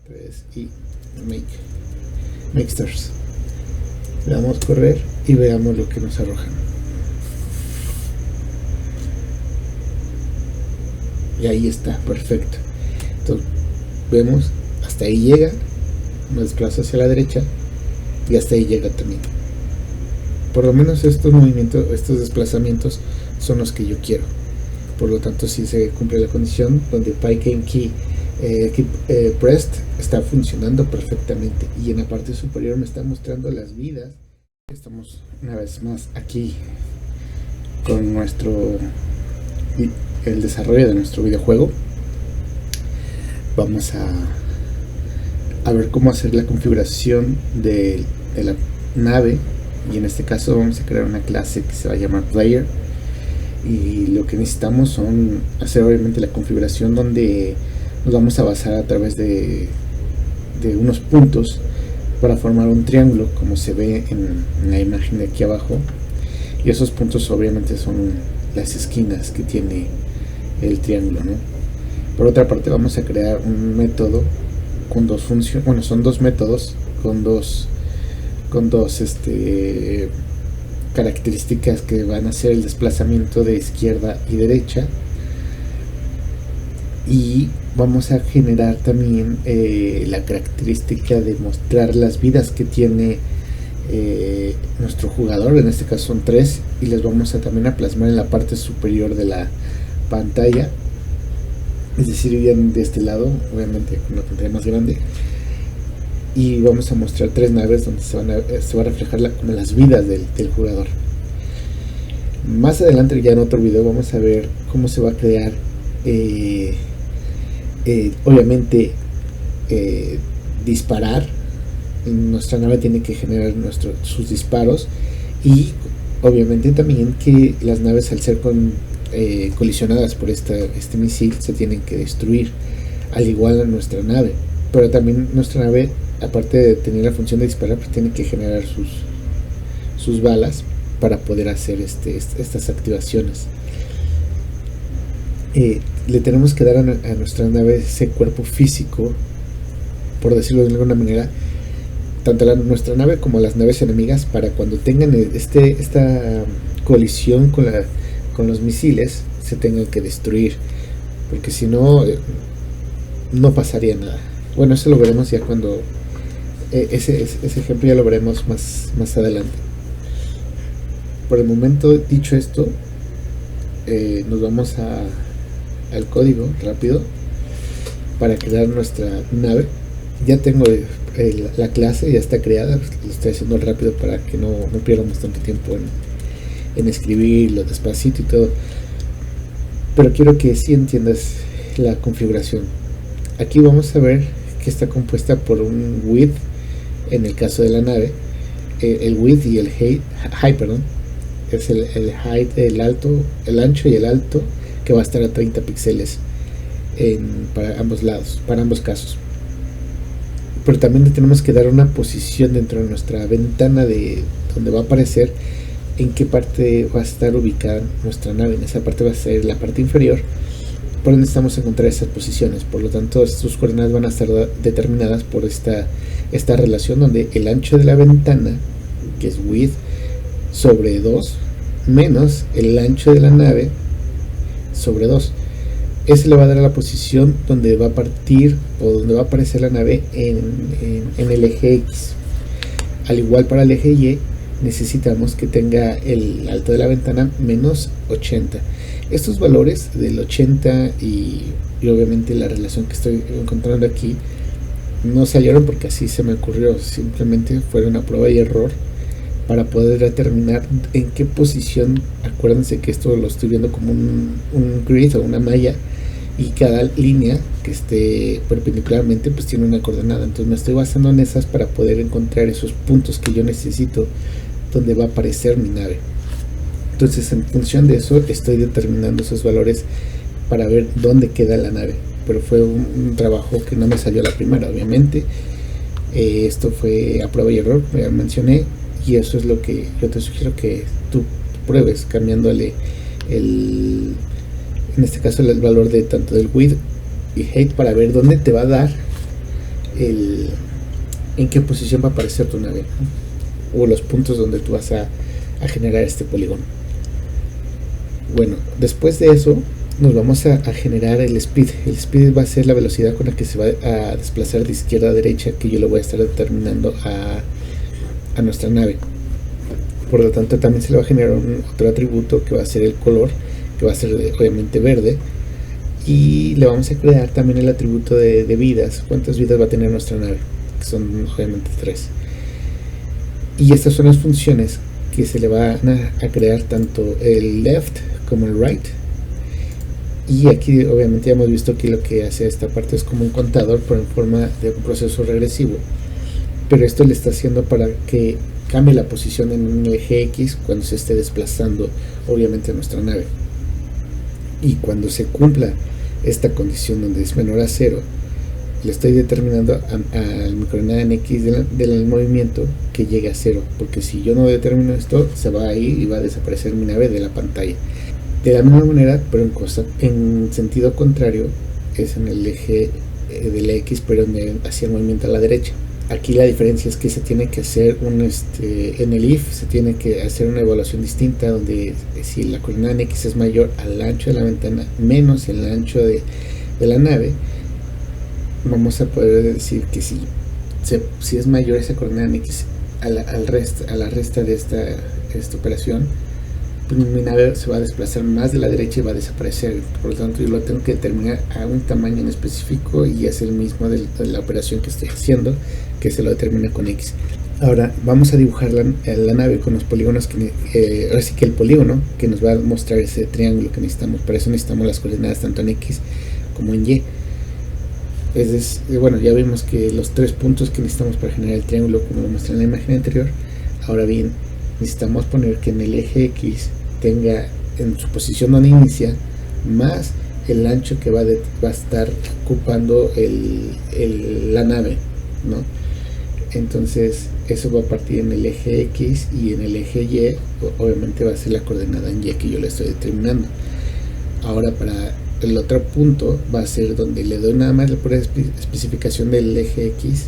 3 y make stars. Le damos correr y veamos lo que nos arrojan. Y ahí está, perfecto. Entonces vemos, hasta ahí llega, me desplazo hacia la derecha y hasta ahí llega también. Por lo menos estos movimientos, estos desplazamientos son los que yo quiero. Por lo tanto, si se cumple la condición donde Pike Key Pressed está funcionando perfectamente, y en la parte superior me está mostrando las vidas. Estamos una vez más aquí con el desarrollo de nuestro videojuego. Vamos a ver cómo hacer la configuración de la nave, y en este caso vamos a crear una clase que se va a llamar Player, y lo que necesitamos son hacer obviamente la configuración donde nos vamos a basar a través de unos puntos para formar un triángulo, como se ve en la imagen de aquí abajo, y esos puntos obviamente son las esquinas que tiene el triángulo, ¿no? Por otra parte, vamos a crear un método con dos funciones, bueno, son dos métodos con dos características que van a ser el desplazamiento de izquierda y derecha, y vamos a generar también la característica de mostrar las vidas que tiene nuestro jugador. En este caso son 3, y las vamos a también a plasmar en la parte superior de la pantalla, es decir, bien de este lado, obviamente con una pantalla más grande, y vamos a mostrar 3 naves donde se va a reflejar como las vidas del jugador. Más adelante, ya en otro video, vamos a ver cómo se va a crear obviamente disparar. Nuestra nave tiene que generar sus disparos, y obviamente también que las naves, al ser colisionadas por este misil, se tienen que destruir, al igual a nuestra nave. Pero también nuestra nave, aparte de tener la función de disparar, pues tiene que generar sus balas para poder hacer estas activaciones. Le tenemos que dar a nuestra nave ese cuerpo físico, por decirlo de alguna manera, tanto nuestra nave como las naves enemigas, para cuando tengan esta colisión con los misiles, se tengan que destruir, porque si no, no pasaría nada. Bueno, eso lo veremos ya cuando ese ejemplo ya lo veremos más adelante. Por el momento, dicho esto, nos vamos al código rápido para crear nuestra nave. Ya tengo la clase, ya está creada, lo estoy haciendo rápido para que no pierdamos tanto tiempo en escribirlo despacito y todo, pero quiero que sí entiendas la configuración. Aquí vamos a ver que está compuesta por un width, en el caso de la nave, el width y el height, perdón, es el height, el ancho y el alto, que va a estar a 30 píxeles para ambos lados, para ambos casos. Pero también le tenemos que dar una posición dentro de nuestra ventana de donde va a aparecer en qué parte va a estar ubicada nuestra nave. En esa parte va a ser la parte inferior, por donde estamos a encontrar esas posiciones. Por lo tanto, sus coordenadas van a estar determinadas por esta relación, donde el ancho de la ventana, que es width, sobre 2, menos el ancho de la nave sobre 2. Ese le va a dar a la posición donde va a partir o donde va a aparecer la nave en el eje X. Al igual, para el eje Y necesitamos que tenga el alto de la ventana menos 80. Estos valores del 80 y obviamente la relación que estoy encontrando aquí no salieron porque así se me ocurrió, simplemente fue una prueba y error para poder determinar en qué posición. Acuérdense que esto lo estoy viendo como un grid o una malla, y cada línea que esté perpendicularmente pues tiene una coordenada. Entonces me estoy basando en esas para poder encontrar esos puntos que yo necesito donde va a aparecer mi nave. Entonces, en función de eso, estoy determinando esos valores para ver dónde queda la nave. Pero fue un trabajo que no me salió a la primera, obviamente. Esto fue a prueba y error, como ya mencioné, y eso es lo que yo te sugiero que tú pruebes, cambiándole en este caso el valor de tanto del width y height, para ver dónde te va a dar en qué posición va a aparecer tu nave, ¿no? O los puntos donde tú vas a generar este polígono. Bueno, después de eso nos vamos a generar el speed. El speed va a ser la velocidad con la que se va a desplazar de izquierda a derecha, que yo le voy a estar determinando a nuestra nave. Por lo tanto, también se le va a generar otro atributo que va a ser el color, que va a ser obviamente verde. Y le vamos a crear también el atributo de vidas. ¿Cuántas vidas va a tener nuestra nave? Que son obviamente 3. Y estas son las funciones que se le van a crear, tanto el left como el right. Y aquí obviamente ya hemos visto que lo que hace esta parte es como un contador, pero en forma de un proceso regresivo. Pero esto le está haciendo para que cambie la posición en un eje X cuando se esté desplazando obviamente nuestra nave. Y cuando se cumpla esta condición donde es menor a 0, le estoy determinando a mi coordenada en X del movimiento que llegue a 0, porque si yo no determino esto, se va a ir y va a desaparecer mi nave de la pantalla. De la misma manera, pero en sentido contrario, es en el eje del X, pero hacia el movimiento a la derecha. Aquí la diferencia es que se tiene que hacer en el if se tiene que hacer una evaluación distinta, donde si la coordenada en X es mayor al ancho de la ventana menos el ancho de la nave, vamos a poder decir que si es mayor esa coordenada en X a la resta de esta operación, pues mi nave se va a desplazar más de la derecha y va a desaparecer. Por lo tanto, yo lo tengo que determinar a un tamaño en específico y es el mismo de la operación que estoy haciendo, que se lo determina con X. Ahora vamos a dibujar la nave con los polígonos ahora sí que el polígono que nos va a mostrar ese triángulo que necesitamos. Para eso necesitamos las coordenadas tanto en X como en Y. Bueno, ya vimos que los 3 puntos que necesitamos para generar el triángulo, como lo mostré en la imagen anterior. Ahora bien, necesitamos poner que en el eje X tenga en su posición donde inicia más el ancho que va a estar ocupando la nave, ¿no? Entonces eso va a partir en el eje X, y en el eje Y obviamente va a ser la coordenada en Y que yo le estoy determinando. Ahora para el otro punto va a ser donde le doy nada más la pura especificación del eje X,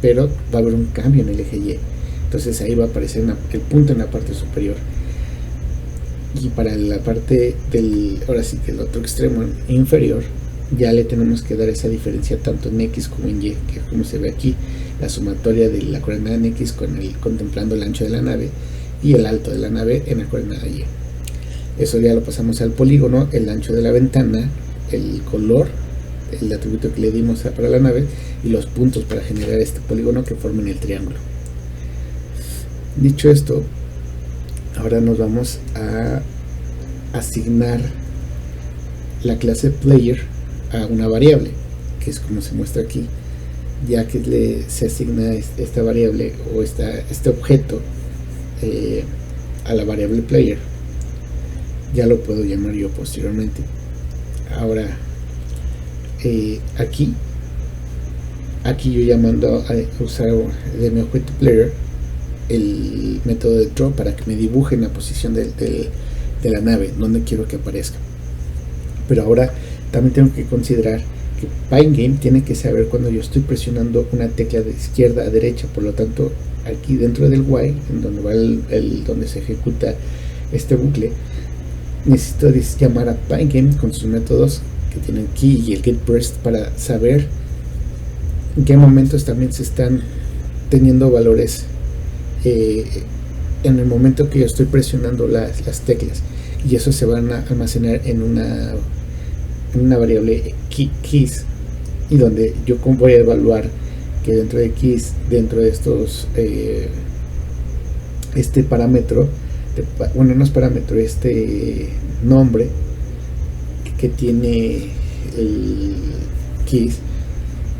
pero va a haber un cambio en el eje Y. Entonces ahí va a aparecer el punto en la parte superior. Y para la parte ahora sí que el otro extremo inferior, ya le tenemos que dar esa diferencia tanto en X como en Y, que como se ve aquí, la sumatoria de la coordenada en X contemplando el ancho de la nave y el alto de la nave en la coordenada Y. Eso ya lo pasamos al polígono, el ancho de la ventana, el color, el atributo que le dimos para la nave, y los puntos para generar este polígono que formen el triángulo. Dicho esto, ahora nos vamos a asignar la clase player a una variable, que es como se muestra aquí, ya que se asigna esta variable o este objeto a la variable player. Ya lo puedo llamar yo posteriormente. Ahora aquí yo llamando a usar de mi objeto player el método de draw para que me dibuje en la posición de la nave donde quiero que aparezca. Pero ahora también tengo que considerar que Pygame tiene que saber cuando yo estoy presionando una tecla de izquierda a derecha. Por lo tanto, aquí dentro del while, en donde va donde se ejecuta este bucle, necesito llamar a Pygame con sus métodos que tienen key y el getBurst para saber en qué momentos también se están teniendo valores en el momento que yo estoy presionando las teclas, y eso se van a almacenar en una variable keys, y donde yo voy a evaluar que dentro de keys, dentro de estos este parámetro, bueno, no es parámetro, este nombre que tiene el keys,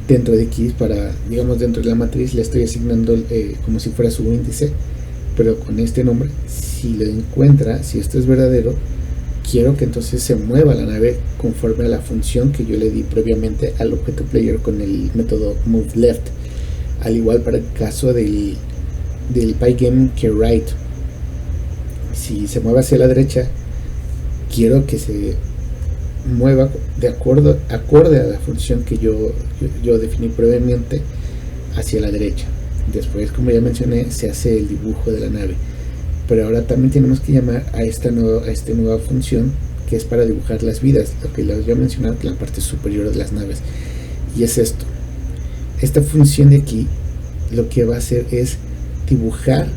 dentro de keys, para, digamos, dentro de la matriz le estoy asignando como si fuera su índice, pero con este nombre. Si lo encuentra, si esto es verdadero, quiero que entonces se mueva la nave conforme a la función que yo le di previamente al objeto player con el método moveLeft. Al igual para el caso del Pygame right, si se mueve hacia la derecha, quiero que se mueva de acorde a la función que yo definí previamente hacia la derecha. Después, como ya mencioné, se hace el dibujo de la nave. Pero ahora también tenemos que llamar a esta nueva función, que es para dibujar las vidas, lo que les voy a mencionar, la parte superior de las naves. Y es esto. Esta función de aquí lo que va a hacer es dibujar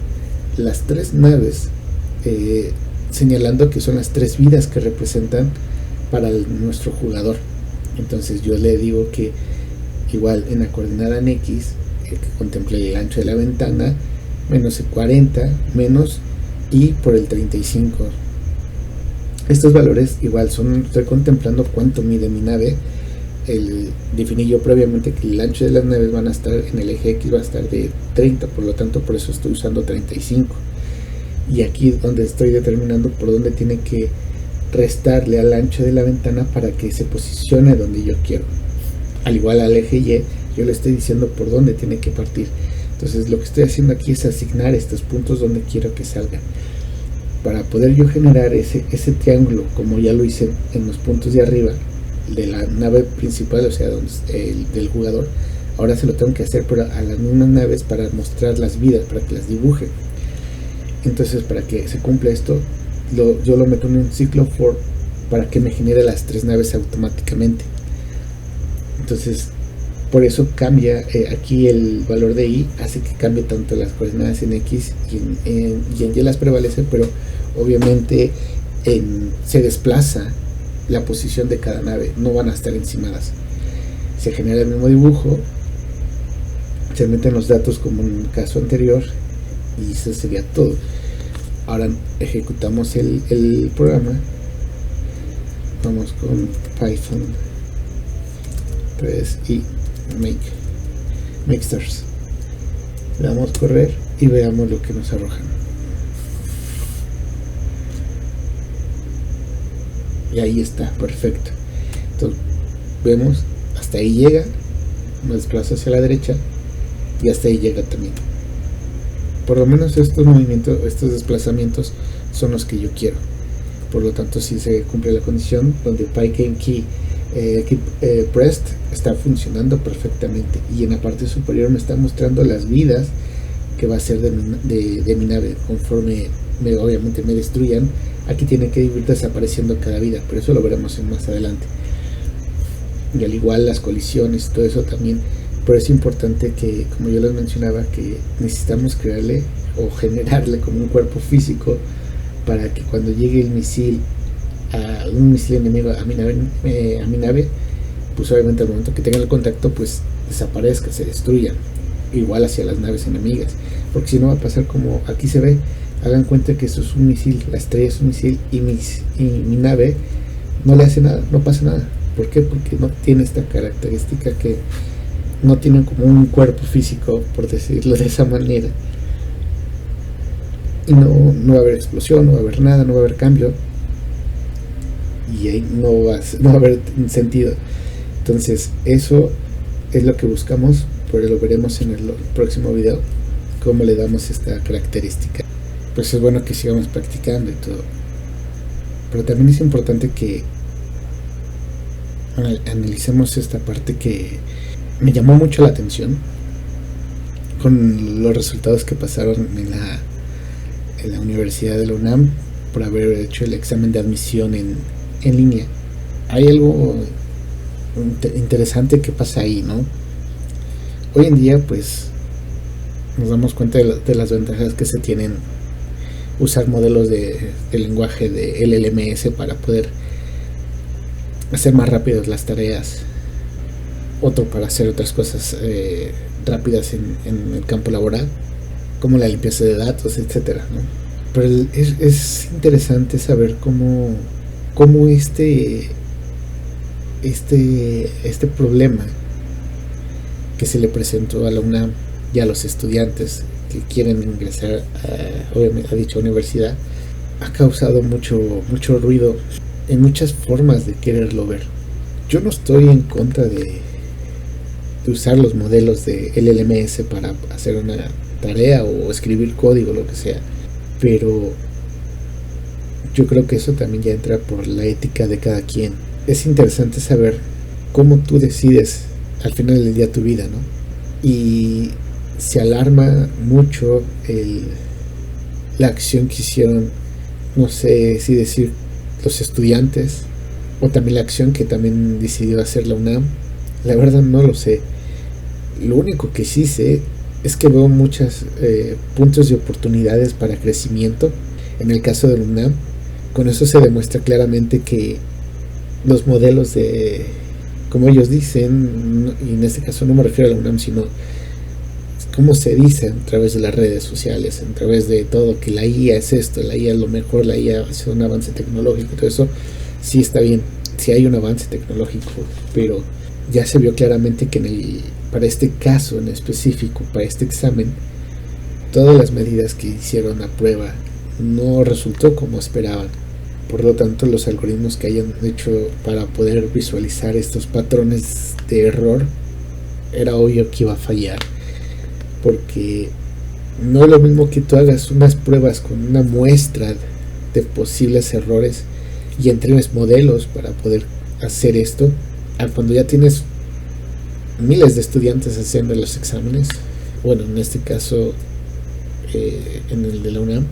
las 3 naves, señalando que son las 3 vidas que representan para nuestro jugador. Entonces yo le digo que igual en la coordenada en X, que contemple el ancho de la ventana, menos el 40, menos y por el 35. Estos valores igual estoy contemplando cuánto mide mi nave. Definí yo previamente que el ancho de las naves van a estar en el eje X, va a estar de 30, por lo tanto por eso estoy usando 35. Y aquí es donde estoy determinando por dónde tiene que restarle al ancho de la ventana para que se posicione donde yo quiero. Al igual al eje Y, yo le estoy diciendo por dónde tiene que partir. Entonces lo que estoy haciendo aquí es asignar estos puntos donde quiero que salgan. Para poder yo generar ese triángulo, como ya lo hice en los puntos de arriba de la nave principal, o sea, del jugador, ahora se lo tengo que hacer a las mismas naves para mostrar las vidas, para que las dibuje. Entonces, para que se cumpla esto, yo lo meto en un ciclo for para que me genere las 3 naves automáticamente. Entonces, por eso cambia aquí el valor de Y, hace que cambie tanto las coordenadas en X y en Y las prevalece, pero obviamente se desplaza la posición de cada nave, no van a estar encimadas. Se genera el mismo dibujo, se meten los datos como en el caso anterior y eso sería todo. Ahora ejecutamos el programa. Vamos con Python 3 y make stars. Le damos correr y veamos lo que nos arrojan. Y ahí está, perfecto. Entonces vemos, hasta ahí llega, me desplazo hacia la derecha y hasta ahí llega también. Por lo menos estos movimientos, estos desplazamientos son los que yo quiero. Por lo tanto, si se cumple la condición donde PyCameKey pressed está funcionando perfectamente, y en la parte superior me está mostrando las vidas que va a ser de mi nave. Conforme obviamente me destruyan, aquí tiene que ir desapareciendo cada vida, pero eso lo veremos más adelante. Y al igual las colisiones, todo eso también. Pero es importante que, como yo les mencionaba, que necesitamos crearle o generarle como un cuerpo físico para que cuando llegue el misil, a un misil enemigo a mi nave, pues obviamente al momento que tenga el contacto, pues desaparezca, se destruya. Igual hacia las naves enemigas, porque si no va a pasar como aquí se ve. Hagan cuenta que esto es un misil, la estrella es un misil y mi nave no le hace nada, no pasa nada. ¿Por qué? Porque no tiene esta característica, que no tiene como un cuerpo físico, por decirlo de esa manera. Y no va a haber explosión, no va a haber nada, no va a haber cambio. Y ahí no va a haber sentido. Entonces eso es lo que buscamos, pero lo veremos en el próximo video, cómo le damos esta característica. Pues es bueno que sigamos practicando y todo, pero también es importante que analicemos esta parte que me llamó mucho la atención con los resultados que pasaron en la Universidad de la UNAM por haber hecho el examen de admisión en línea. Hay algo interesante que pasa ahí, ¿no? Hoy en día pues nos damos cuenta de las ventajas que se tienen usar modelos de lenguaje de LLMS para poder hacer más rápidas las tareas, otro para hacer otras cosas rápidas en el campo laboral, como la limpieza de datos, etcétera, ¿no? Pero es interesante saber cómo este problema que se le presentó a la UNAM y a los estudiantes que quieren ingresar a dicha universidad ha causado mucho ruido en muchas formas de quererlo ver. Yo no estoy en contra de usar los modelos de LLMS para hacer una tarea o escribir código, lo que sea, pero yo creo que eso también ya entra por la ética de cada quien. Es interesante saber cómo tú decides al final del día tu vida, ¿no? y se alarma mucho la acción que hicieron, no sé si decir los estudiantes, o también la acción que también decidió hacer la UNAM. La verdad no lo sé. Lo único que sí sé es que veo muchos puntos de oportunidades para crecimiento en el caso de la UNAM. Con eso se demuestra claramente que los modelos de, como ellos dicen, y en este caso no me refiero a la UNAM, sino como se dice a través de las redes sociales, a través de todo, que la IA es esto, la IA es lo mejor, la IA es un avance tecnológico, todo eso sí está bien, sí hay un avance tecnológico, pero ya se vio claramente que para este caso en específico, para este examen, todas las medidas que hicieron a prueba no resultó como esperaban. Por lo tanto, los algoritmos que hayan hecho para poder visualizar estos patrones de error, era obvio que iba a fallar, porque no es lo mismo que tú hagas unas pruebas con una muestra de posibles errores y entrenes modelos para poder hacer esto, a cuando ya tienes miles de estudiantes haciendo los exámenes, bueno, en este caso en el de la UNAM,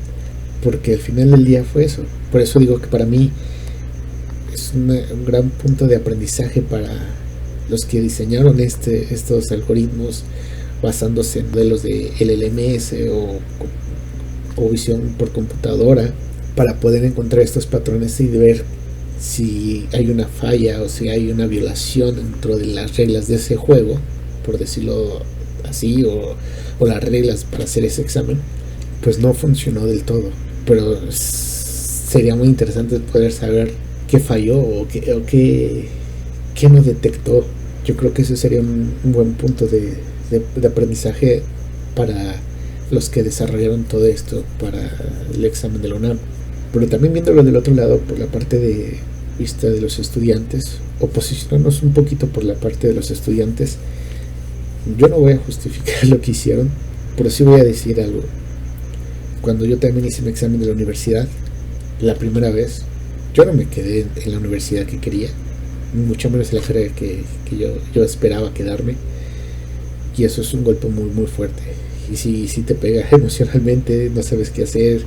porque al final del día fue eso. Por eso digo que para mí es un gran punto de aprendizaje para los que diseñaron estos algoritmos basándose en modelos de LLMS o visión por computadora, para poder encontrar estos patrones y ver si hay una falla o si hay una violación dentro de las reglas de ese juego, por decirlo así, o las reglas para hacer ese examen. Pues no funcionó del todo, pero sería muy interesante poder saber qué falló o qué no detectó. Yo creo que ese sería un buen punto de aprendizaje para los que desarrollaron todo esto para el examen de la UNAM. Pero también viéndolo del otro lado, por la parte de vista de los estudiantes, o posicionarnos un poquito por la parte de los estudiantes, yo no voy a justificar lo que hicieron, pero sí voy a decir algo. Cuando yo también hice mi examen de la universidad, la primera vez, yo no me quedé en la universidad que quería, mucho menos en la carrera que yo esperaba quedarme, y eso es un golpe muy muy fuerte, y si te pega emocionalmente, no sabes qué hacer.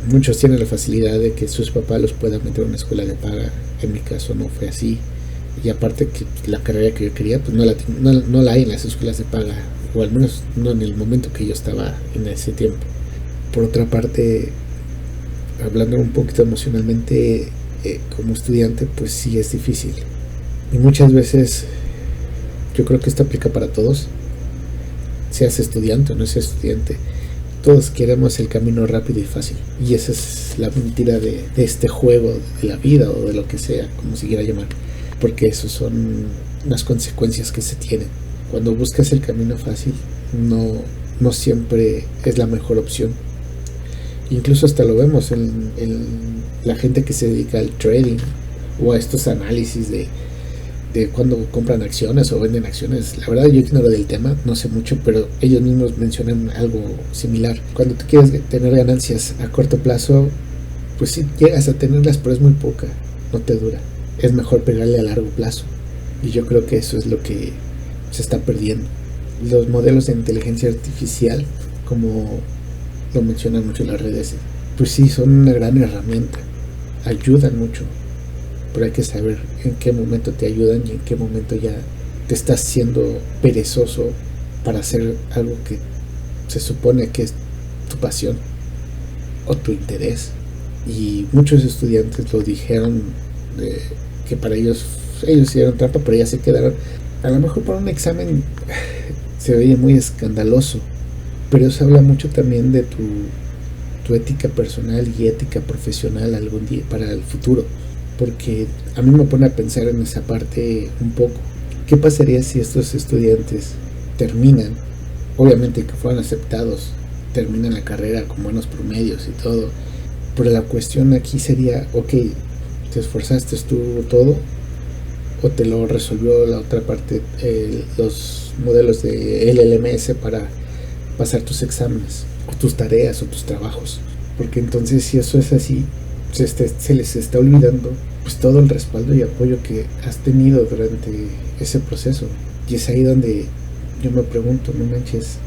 Muchos tienen la facilidad de que sus papás los puedan meter a una escuela de paga. En mi caso no fue así, y aparte que la carrera que yo quería pues no la hay en las escuelas de paga, o al menos no en el momento que yo estaba en ese tiempo. Por otra parte, hablando un poquito emocionalmente, como estudiante, pues sí es difícil, y muchas veces yo creo que esto aplica para todos, seas estudiante o no seas estudiante. Todos queremos el camino rápido y fácil, y esa es la mentira de este juego de la vida, o de lo que sea, como se quiera llamar, porque eso son las consecuencias que se tienen. Cuando buscas el camino fácil, no siempre es la mejor opción. Incluso hasta lo vemos en la gente que se dedica al trading o a estos análisis de cuando compran acciones o venden acciones. La verdad yo ignoro del tema, no sé mucho, pero ellos mismos mencionan algo similar. Cuando tú quieres tener ganancias a corto plazo, pues sí llegas a tenerlas, pero es muy poca, no te dura. Es mejor pegarle a largo plazo, y yo creo que eso es lo que se está perdiendo. Los modelos de inteligencia artificial, como lo mencionan mucho en las redes, pues sí son una gran herramienta, ayudan mucho, pero hay que saber en qué momento te ayudan y en qué momento ya te estás siendo perezoso para hacer algo que se supone que es tu pasión o tu interés. Y muchos estudiantes lo dijeron, que para ellos hicieron trampa, pero ya se quedaron. A lo mejor para un examen se veía muy escandaloso, pero eso habla mucho también de tu ética personal y ética profesional algún día para el futuro. Porque a mí me pone a pensar en esa parte un poco. ¿Qué pasaría si estos estudiantes terminan, obviamente que fueran aceptados, terminan la carrera con buenos promedios y todo, pero la cuestión aquí sería, ok, te esforzaste tú todo, o te lo resolvió la otra parte, los modelos de LLMS para pasar tus exámenes, o tus tareas, o tus trabajos? Porque entonces si eso es así, se les está olvidando pues todo el respaldo y apoyo que has tenido durante ese proceso, y es ahí donde yo me pregunto, no manches,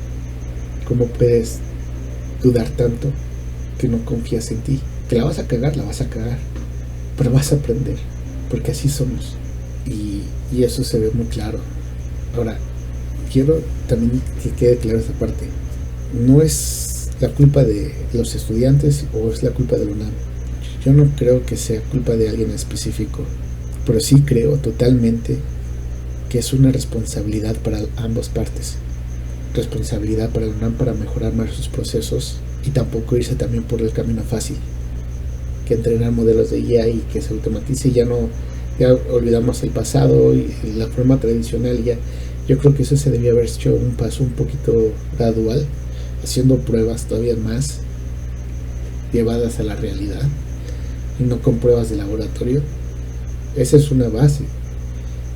¿cómo puedes dudar tanto que no confías en ti? Que la vas a cagar, pero vas a aprender, porque así somos. Y eso se ve muy claro. Ahora, quiero también que quede clara esta parte. No es la culpa de los estudiantes o es la culpa de la UNAM. Yo no creo que sea culpa de alguien específico, pero sí creo totalmente que es una responsabilidad para ambas partes. Responsabilidad para la UNAM para mejorar más sus procesos y tampoco irse también por el camino fácil, que entrenar modelos de IA y que se automatice. Ya olvidamos el pasado y la forma tradicional. Ya yo creo que eso se debía haber hecho un paso un poquito gradual, haciendo pruebas todavía más llevadas a la realidad y no con pruebas de laboratorio. Esa es una base,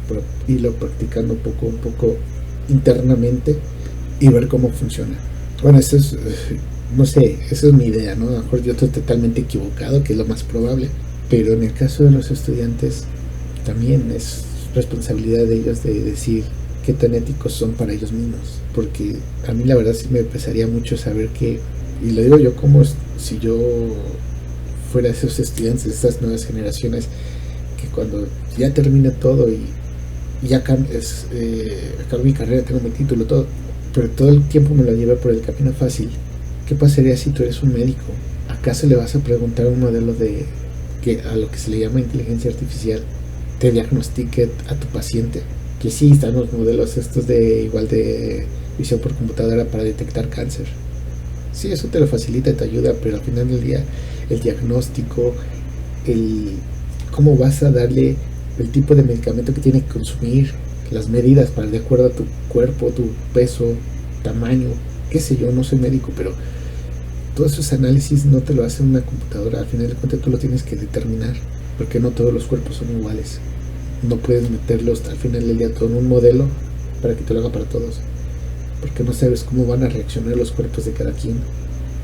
pero irlo practicando poco a poco internamente y ver cómo funciona. Bueno, eso es, no sé, esa es mi idea, ¿no? A lo mejor yo estoy totalmente equivocado, que es lo más probable, pero en el caso de los estudiantes también es responsabilidad de ellos de decir qué tan éticos son para ellos mismos, porque a mí la verdad sí me pesaría mucho saber que, y lo digo yo como si yo fuera esos estudiantes de estas nuevas generaciones, que cuando ya termine todo y ya acabo mi carrera, tengo mi título, todo, pero todo el tiempo me lo llevé por el camino fácil. ¿Qué pasaría si tú eres un médico? ¿Acaso le vas a preguntar a un modelo de que a lo que se le llama inteligencia artificial te diagnostique a tu paciente? Que sí, están los modelos estos de igual de visión por computadora para detectar cáncer. Sí, eso te lo facilita, te ayuda, pero al final del día el diagnóstico, el cómo vas a darle el tipo de medicamento que tiene que consumir, las medidas para de acuerdo a tu cuerpo, tu peso, tamaño, qué sé yo, no soy médico, pero todos esos análisis no te lo hace una computadora. Al final de cuentas tú lo tienes que determinar, porque no todos los cuerpos son iguales. No puedes meterlos al final del día todo en un modelo para que te lo haga para todos, porque no sabes cómo van a reaccionar los cuerpos de cada quien.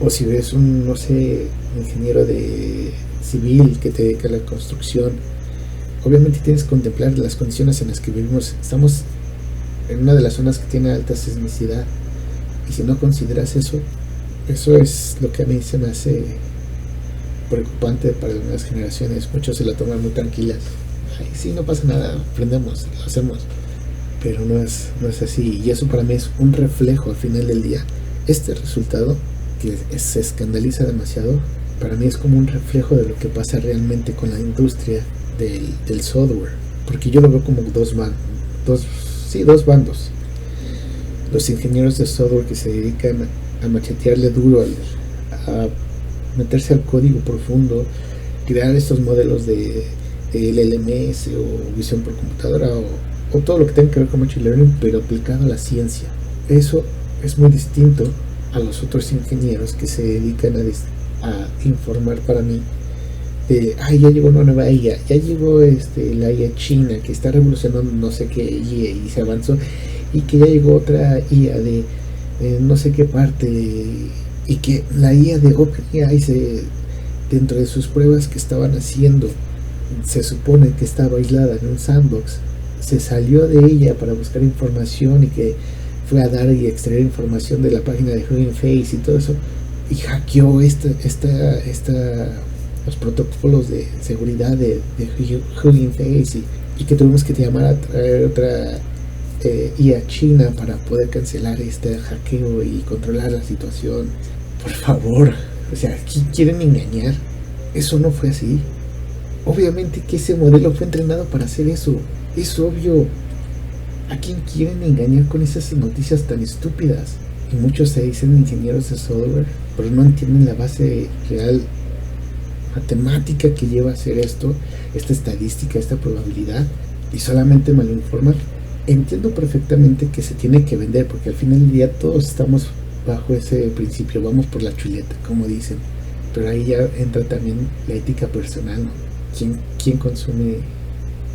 O si ves un, no sé, ingeniero de civil que te dedica a la construcción, obviamente tienes que contemplar las condiciones en las que vivimos. Estamos en una de las zonas que tiene alta sismicidad, y si no consideras eso es lo que a mí se me hace preocupante para las nuevas generaciones. Muchos se la toman muy tranquilas. Ay, sí, no pasa nada, aprendemos, lo hacemos, pero no es así. Y eso para mí es un reflejo al final del día. Este resultado, que se escandaliza demasiado, para mí es como un reflejo de lo que pasa realmente con la industria del software, porque yo lo veo como dos bandos. Los ingenieros de software que se dedican a machetearle duro, a meterse al código profundo, crear estos modelos de LLMS o visión por computadora o todo lo que tenga que ver con machine learning, pero aplicado a la ciencia. Eso es muy distinto a los otros ingenieros que se dedican a informar para mí de, ya llegó una nueva IA, ya llegó la IA china que está revolucionando no sé qué IA y se avanzó, y que ya llegó otra IA de no sé qué parte, y que la IA de OpenAI dentro de sus pruebas que estaban haciendo, se supone que estaba aislada en un sandbox, se salió de ella para buscar información y que fue a dar y extraer información de la página de Hugging Face y todo eso, y hackeó los protocolos de seguridad de Hugging Face, y que tuvimos que llamar a traer otra IA china para poder cancelar este hackeo y controlar la situación. Por favor, o sea, ¿quieren engañar? Eso no fue así. Obviamente que ese modelo fue entrenado para hacer eso. Es obvio. ¿A quién quieren engañar con esas noticias tan estúpidas? Y muchos se dicen ingenieros de software, pero no entienden la base real matemática que lleva a hacer esto, esta estadística, esta probabilidad, y solamente malinforman. Entiendo perfectamente que se tiene que vender, porque al final del día todos estamos bajo ese principio, vamos por la chuleta, como dicen, pero ahí ya entra también la ética personal, ¿no? ¿Quién consume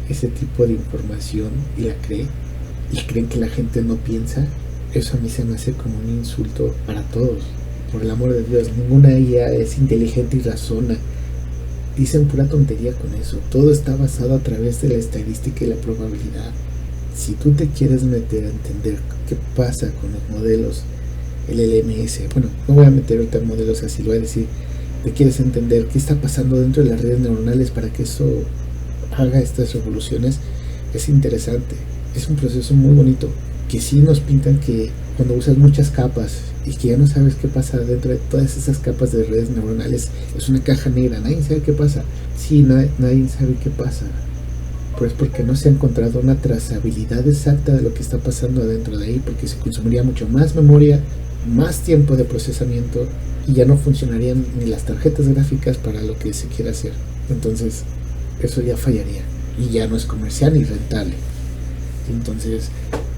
ese tipo de información y la cree? ¿Y creen que la gente no piensa? Eso a mí se me hace como un insulto para todos. Por el amor de Dios, ninguna IA es inteligente y razona. Dicen pura tontería con eso. Todo está basado a través de la estadística y la probabilidad. Si tú te quieres meter a entender qué pasa con los modelos LLMS. Bueno, no voy a meter ahorita modelos así, lo voy a decir. Te quieres entender qué está pasando dentro de las redes neuronales para que eso haga estas revoluciones. Es interesante, es un proceso muy bonito, que sí nos pintan que cuando usas muchas capas y que ya no sabes qué pasa dentro de todas esas capas de redes neuronales, es una caja negra, nadie sabe qué pasa. Sí, nadie sabe qué pasa, pues porque no se ha encontrado una trazabilidad exacta de lo que está pasando adentro de ahí, porque se consumiría mucho más memoria, más tiempo de procesamiento, y ya no funcionarían ni las tarjetas gráficas para lo que se quiera hacer. Entonces eso ya fallaría y ya no es comercial ni rentable. Entonces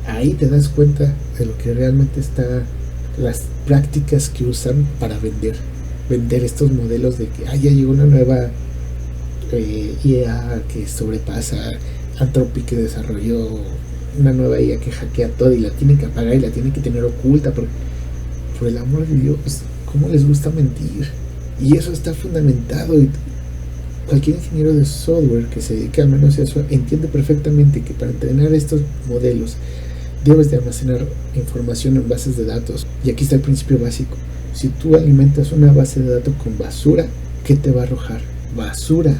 ahí te das cuenta de lo que realmente está, las prácticas que usan para vender estos modelos de que ya llegó una nueva IA que sobrepasa Anthropic, que desarrolló una nueva IA que hackea todo y la tiene que apagar y la tiene que tener oculta, por el amor de Dios, cómo les gusta mentir. Y eso está fundamentado, y cualquier ingeniero de software que se dedique al menos a eso entiende perfectamente que para entrenar estos modelos debes de almacenar información en bases de datos. Y aquí está el principio básico: si tú alimentas una base de datos con basura, ¿qué te va a arrojar? Basura.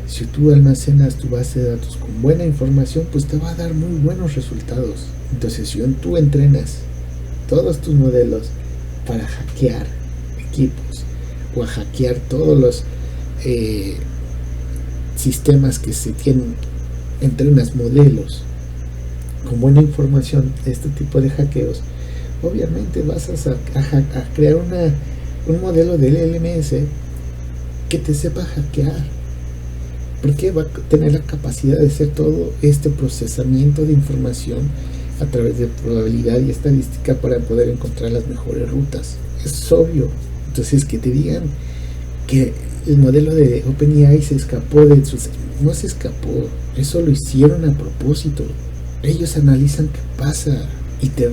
Si tú almacenas tu base de datos con buena información, pues te va a dar muy buenos resultados. Entonces, si tú entrenas todos tus modelos para hackear equipos o a hackear todos los sistemas que se tienen, entrenas modelos con buena información de este tipo de hackeos, obviamente vas a crear un modelo de LLMS que te sepa hackear, porque va a tener la capacidad de hacer todo este procesamiento de información a través de probabilidad y estadística para poder encontrar las mejores rutas. Es obvio. Entonces, que te digan que el modelo de OpenAI se escapó de sus... No se escapó, eso lo hicieron a propósito. Ellos analizan qué pasa y te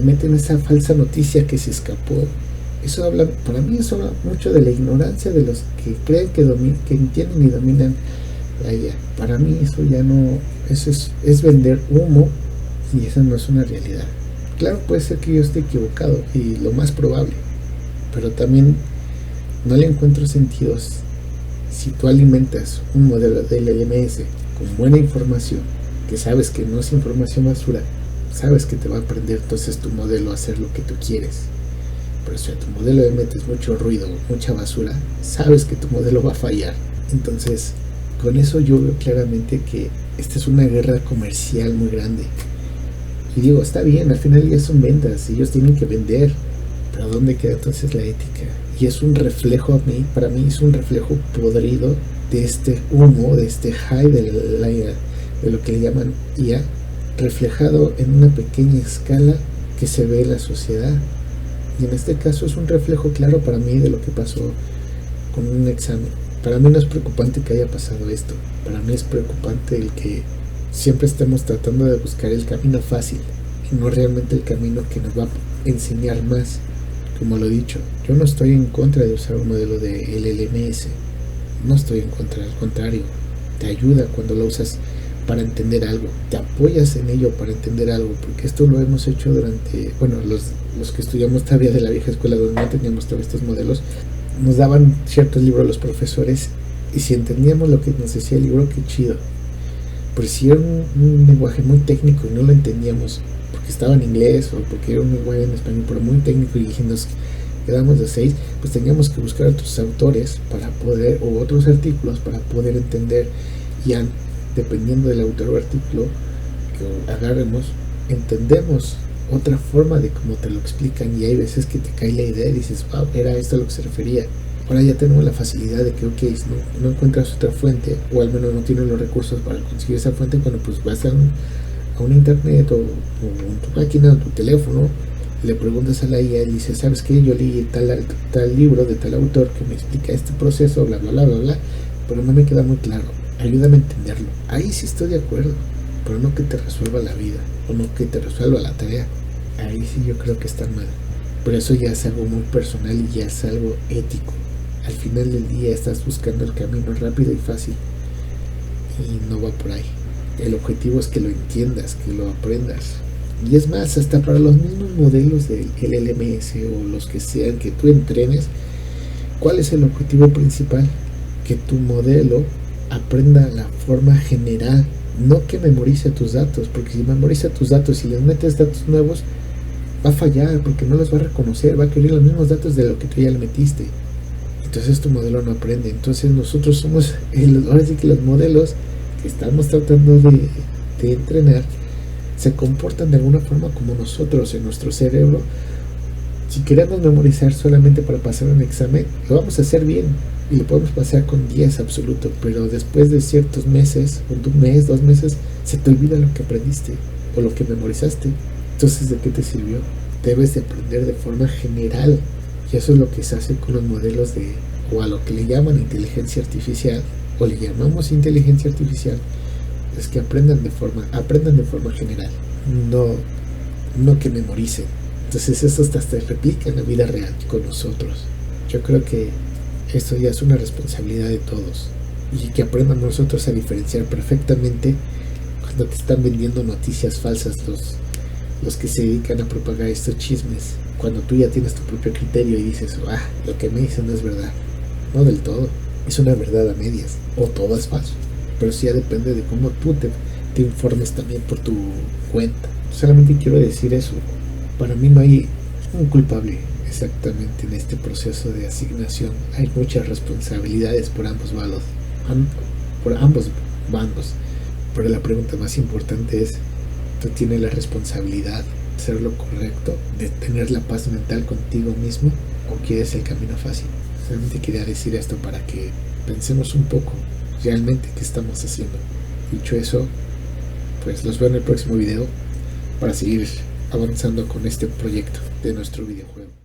meten esa falsa noticia que se escapó. Eso habla, para mí eso habla mucho de la ignorancia de los que creen que entienden y dominan la IA. Para mí eso ya no, eso es vender humo, y esa no es una realidad. Claro, puede ser que yo esté equivocado, y lo más probable, pero también no le encuentro sentidos. Si tú alimentas un modelo de LLMS con buena información, que sabes que no es información basura, sabes que te va a aprender entonces tu modelo a hacer lo que tú quieres. Pero si a tu modelo le metes mucho ruido, mucha basura, sabes que tu modelo va a fallar. Entonces, con eso yo veo claramente que esta es una guerra comercial muy grande. Y digo, está bien, al final ya son ventas, ellos tienen que vender, pero ¿dónde queda entonces la ética? Y es un reflejo, para mí es un reflejo podrido de este humo, de este high de lo que le llaman IA, reflejado en una pequeña escala que se ve en la sociedad. Y en este caso es un reflejo claro para mí de lo que pasó con un examen. Para mí no es preocupante que haya pasado esto, para mí es preocupante el que siempre estemos tratando de buscar el camino fácil y no realmente el camino que nos va a enseñar más. Como lo he dicho, yo no estoy en contra de usar un modelo de LLMS, no estoy en contra, al contrario, te ayuda cuando lo usas para entender algo, te apoyas en ello para entender algo, porque esto lo hemos hecho durante, bueno, los que estudiamos todavía de la vieja escuela, donde no teníamos todos estos modelos, nos daban ciertos libros los profesores, y si entendíamos lo que nos decía el libro, qué chido. Pero si era un lenguaje muy técnico y no lo entendíamos, porque estaba en inglés o porque era un lenguaje en español, pero muy técnico, y nos quedamos de 6, pues teníamos que buscar otros autores para poder, o otros artículos para poder entender. Y dependiendo del autor o artículo que agarremos, entendemos otra forma de cómo te lo explican, y hay veces que te cae la idea y dices, wow, era esto a lo que se refería. Ahora ya tenemos la facilidad de que, ok, si no encuentras otra fuente, o al menos no tienes los recursos para conseguir esa fuente, bueno, pues vas a un internet o en tu máquina o tu teléfono, le preguntas a la IA y dices, ¿sabes qué? Yo leí tal libro de tal autor que me explica este proceso, bla, bla, bla, bla, bla, pero no me queda muy claro, ayúdame a entenderlo. Ahí sí estoy de acuerdo, pero no que te resuelva la vida, o no que te resuelva la tarea. Ahí sí yo creo que está mal. Pero eso ya es algo muy personal y ya es algo ético. Al final del día estás buscando el camino rápido y fácil, y no va por ahí. El objetivo es que lo entiendas, que lo aprendas, Y es más, hasta para los mismos modelos del LLMS o los que sean que tú entrenes, ¿cuál es el objetivo principal? Que tu modelo aprenda la forma general, no que memorice tus datos, porque si memoriza tus datos y les metes datos nuevos, va a fallar porque no los va a reconocer, va a querer los mismos datos de lo que tú ya le metiste. Entonces tu modelo no aprende. Entonces nosotros somos, ahora sí que los modelos que estamos tratando de entrenar se comportan de alguna forma como nosotros en nuestro cerebro. Si queremos memorizar solamente para pasar un examen, lo vamos a hacer bien y lo podemos pasar con 10 absoluto, pero después de ciertos meses, un mes, 2 meses, se te olvida lo que aprendiste o lo que memorizaste. Entonces, ¿de qué te sirvió? Debes de aprender de forma general, y eso es lo que se hace con los modelos o a lo que le llaman inteligencia artificial, o le llamamos inteligencia artificial, es que aprendan de forma general, no que memoricen. Entonces eso hasta se replica en la vida real con nosotros. Yo creo que esto ya es una responsabilidad de todos, y que aprendan nosotros a diferenciar perfectamente cuando te están vendiendo noticias falsas los que se dedican a propagar estos chismes, cuando tú ya tienes tu propio criterio y dices, lo que me dicen no es verdad. No del todo, es una verdad a medias, o todo es falso, pero sí ya depende de cómo tú te informes también por tu cuenta. Solamente quiero decir eso, para mí no hay un culpable exactamente en este proceso de asignación, hay muchas responsabilidades por ambos bandos, pero la pregunta más importante es, ¿tú tienes la responsabilidad de hacer lo correcto, de tener la paz mental contigo mismo, o quieres el camino fácil? Solamente quería decir esto para que pensemos un poco realmente qué estamos haciendo. Dicho eso, pues los veo en el próximo video para seguir avanzando con este proyecto de nuestro videojuego.